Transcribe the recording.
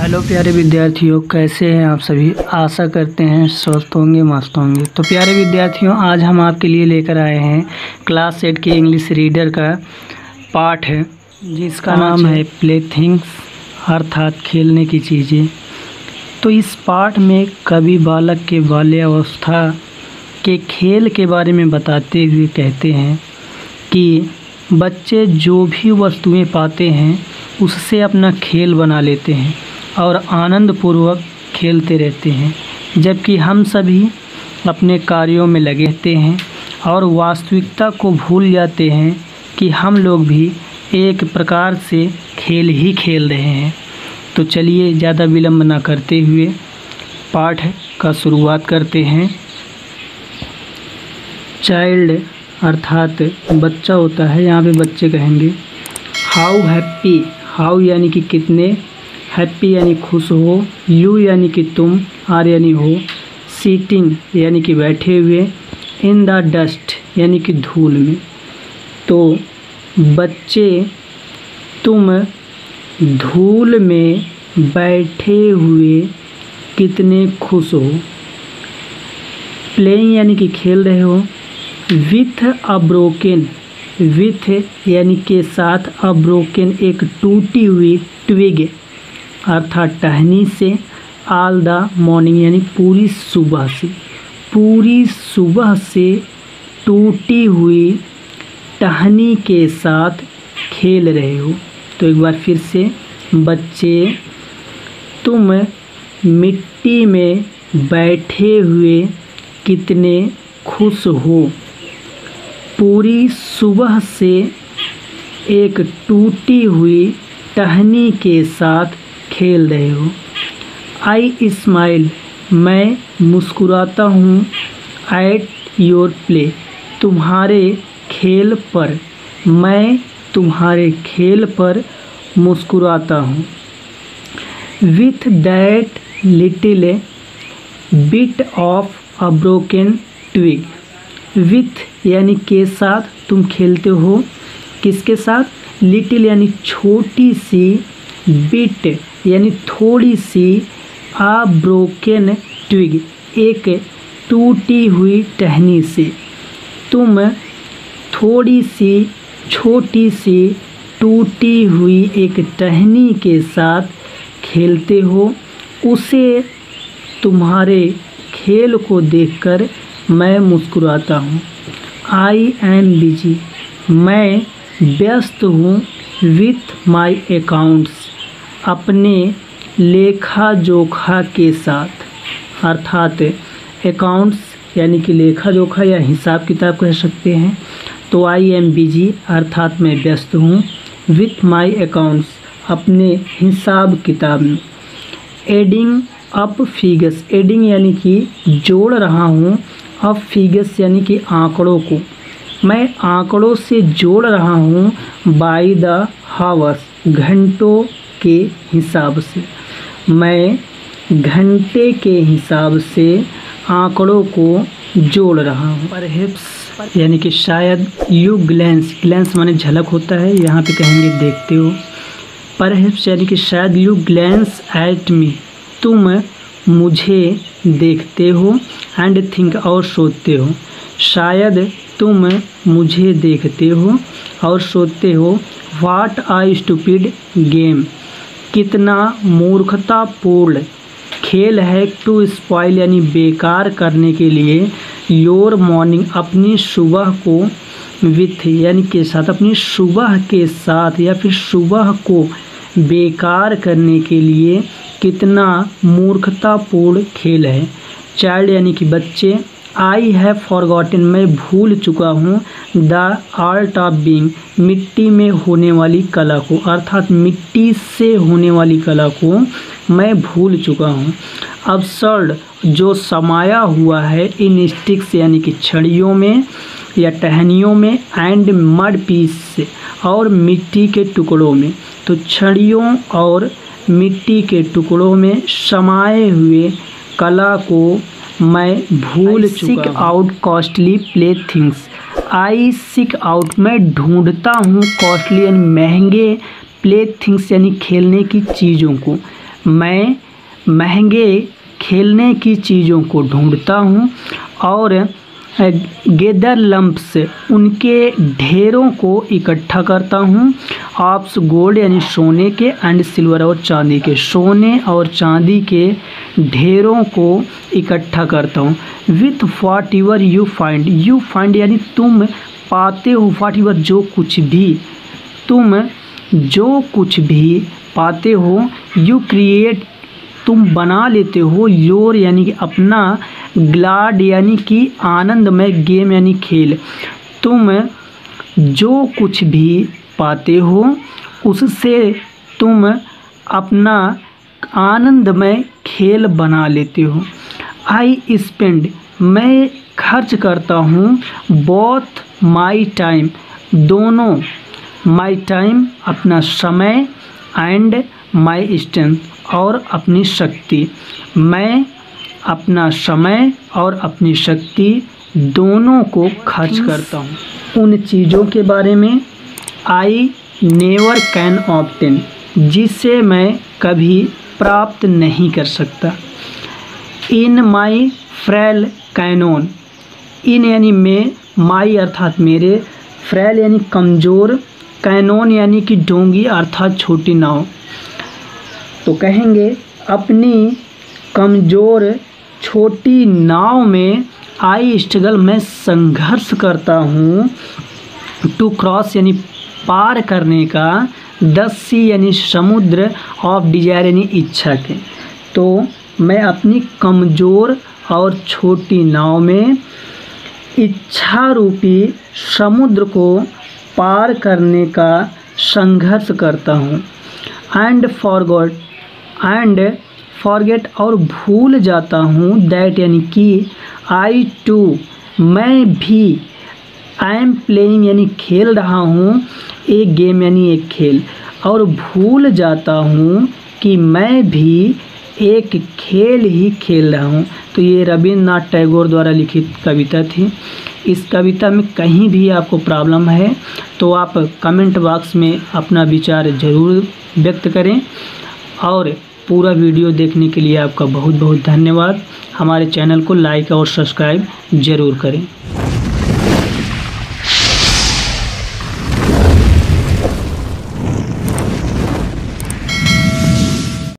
Hello प्यारे विद्यार्थियों, कैसे हैं आप सभी। आशा करते हैं स्वस्थ होंगे, मस्त होंगे। तो प्यारे विद्यार्थियों, आज हम आपके लिए लेकर आए हैं क्लास 8 के इंग्लिश रीडर का पाठ है जिसका नाम है प्ले थिंग्स, अर्थात खेलने की चीज़ें। तो इस पाठ में कवि बालक के बाल्यावस्था के खेल के बारे में बताते हुए कहते हैं कि बच्चे जो भी वस्तुएं पाते हैं उससे अपना खेल बना लेते हैं और आनंदपूर्वक खेलते रहते हैं, जबकि हम सभी अपने कार्यों में लगे रहते हैं और वास्तविकता को भूल जाते हैं कि हम लोग भी एक प्रकार से खेल ही खेल रहे हैं। तो चलिए ज़्यादा विलम्ब न करते हुए पाठ का शुरुआत करते हैं। चाइल्ड अर्थात बच्चा होता है, यहाँ पे बच्चे कहेंगे। हाउ हैप्पी, हाउ यानी कि कितने, हैप्पी यानी खुश हो, यू यानी कि तुम, आर यानी हो, सीटिंग यानी कि बैठे हुए, इन द डस्ट यानी कि धूल में। तो बच्चे तुम धूल में बैठे हुए कितने खुश हो। प्लेइंग यानी कि खेल रहे हो। विथ अ ब्रोकन, विथ यानी के साथ, अ ब्रोकन एक टूटी हुई ट्विग अर्थात टहनी से, ऑल द मॉर्निंग यानी पूरी सुबह से, पूरी सुबह से टूटी हुई टहनी के साथ खेल रहे हो। तो एक बार फिर से, बच्चे तुम मिट्टी में बैठे हुए कितने खुश हो। पूरी सुबह से एक टूटी हुई टहनी के साथ खेल रहे हो। आई स्माइल, मैं मुस्कुराता हूँ। एट योर प्ले, तुम्हारे खेल पर, मैं तुम्हारे खेल पर मुस्कुराता हूँ। With that little bit of a broken twig, with यानी के साथ तुम खेलते हो, किसके साथ, लिटिल यानी छोटी सी, बिट यानी थोड़ी सी, आ ब्रोकन ट्विग एक टूटी हुई टहनी से। तुम थोड़ी सी, छोटी सी, टूटी हुई एक टहनी के साथ खेलते हो। उसे, तुम्हारे खेल को देखकर मैं मुस्कुराता हूँ। आई एम बिजी, मैं व्यस्त हूँ। विथ माई अकाउंट्स, अपने लेखा जोखा के साथ, अर्थात अकाउंट्स यानी कि लेखा जोखा या हिसाब किताब कह सकते हैं। तो आई एम बिजी अर्थात मैं व्यस्त हूँ। विथ माई अकाउंट्स, अपने हिसाब किताब में। एडिंग अप फिगर्स, एडिंग यानी कि जोड़ रहा हूँ। अप फिगर्स यानी कि आंकड़ों को, मैं आंकड़ों से जोड़ रहा हूँ। बाय द हावर्स, घंटों के हिसाब से, मैं घंटे के हिसाब से आंकड़ों को जोड़ रहा हूँ। परहैप्स यानी कि शायद। यू ग्लैंस, ग्लैंस माने झलक होता है, यहाँ पे कहेंगे देखते हो। परहैप्स यानी कि शायद। यू ग्लैंस एट मी, तुम मुझे देखते हो। एंड थिंक, और सोचते हो। शायद तुम मुझे देखते हो और सोचते हो। व्हाट आ स्टूपिड गेम, कितना मूर्खतापूर्ण खेल है। टू स्पॉइल यानी बेकार करने के लिए। योर मॉर्निंग, अपनी सुबह को। विथ यानी के साथ, अपनी सुबह के साथ या फिर सुबह को बेकार करने के लिए कितना मूर्खतापूर्ण खेल है। चाइल्ड यानी कि बच्चे। आई हैव फॉरगॉटन, मैं भूल चुका हूँ। द आर्ट ऑफ बीइंग, मिट्टी में होने वाली कला को, अर्थात मिट्टी से होने वाली कला को मैं भूल चुका हूँ। अब्सर्ड, जो समाया हुआ है। इन स्टिक्स यानी कि छड़ियों में या टहनियों में। एंड मड पीस, और मिट्टी के टुकड़ों में। तो छड़ियों और मिट्टी के टुकड़ों में समाये हुए कला को मैं भूल चुका हूँ। Seek out costly play things, आई सीक आउट, मैं ढूंढता हूँ। कॉस्टली यानी महंगे, प्ले थिंग्स यानी खेलने की चीज़ों को। मैं महंगे खेलने की चीज़ों को ढूंढता हूँ और गेदर लंप्स उनके ढेरों को इकट्ठा करता हूँ। ऑप्स गोल्ड यानी सोने के एंड सिल्वर और चांदी के, सोने और चांदी के ढेरों को इकट्ठा करता हूँ। With what ever you find यानी तुम पाते हो, व्हाट एवर जो कुछ भी, तुम जो कुछ भी पाते हो, यू क्रिएट तुम बना लेते हो, योर यानी कि अपना, ग्लाड यानी कि आनंदमय, गेम यानी खेल, तुम जो कुछ भी पाते हो उससे तुम अपना आनंदमय खेल बना लेते हो। आई स्पेंड मैं खर्च करता हूँ, बोथ माई टाइम दोनों, माई टाइम अपना समय, एंड माई स्ट्रेंथ और अपनी शक्ति, मैं अपना समय और अपनी शक्ति दोनों को खर्च करता हूँ उन चीज़ों के बारे में। आई नेवर कैन ऑब्टेन जिसे मैं कभी प्राप्त नहीं कर सकता। इन माई फ्रेल कैनोन, इन यानी में, माई अर्थात मेरे, फ्रेल यानी कमज़ोर, कैनोन यानी कि डोंगी अर्थात छोटी नाव। तो कहेंगे अपनी कमज़ोर छोटी नाव में आई स्ट्रगल मैं संघर्ष करता हूँ, टू क्रॉस यानी पार करने का, द सी यानी समुद्र, ऑफ डिजायर यानी इच्छा के। तो मैं अपनी कमज़ोर और छोटी नाव में इच्छा रूपी समुद्र को पार करने का संघर्ष करता हूँ। एंड फॉरगेट और भूल जाता हूँ, दैट यानी कि, आई टू मैं भी, आई एम प्लेइंग यानी खेल रहा हूँ, एक गेम यानी एक खेल, और भूल जाता हूँ कि मैं भी एक खेल ही खेल रहा हूँ। तो ये रविंद्रनाथ टैगोर द्वारा लिखित कविता थी। इस कविता में कहीं भी आपको प्रॉब्लम है तो आप कमेंट बॉक्स में अपना विचार ज़रूर व्यक्त करें, और पूरा वीडियो देखने के लिए आपका बहुत बहुत धन्यवाद। हमारे चैनल को लाइक और सब्सक्राइब ज़रूर करें।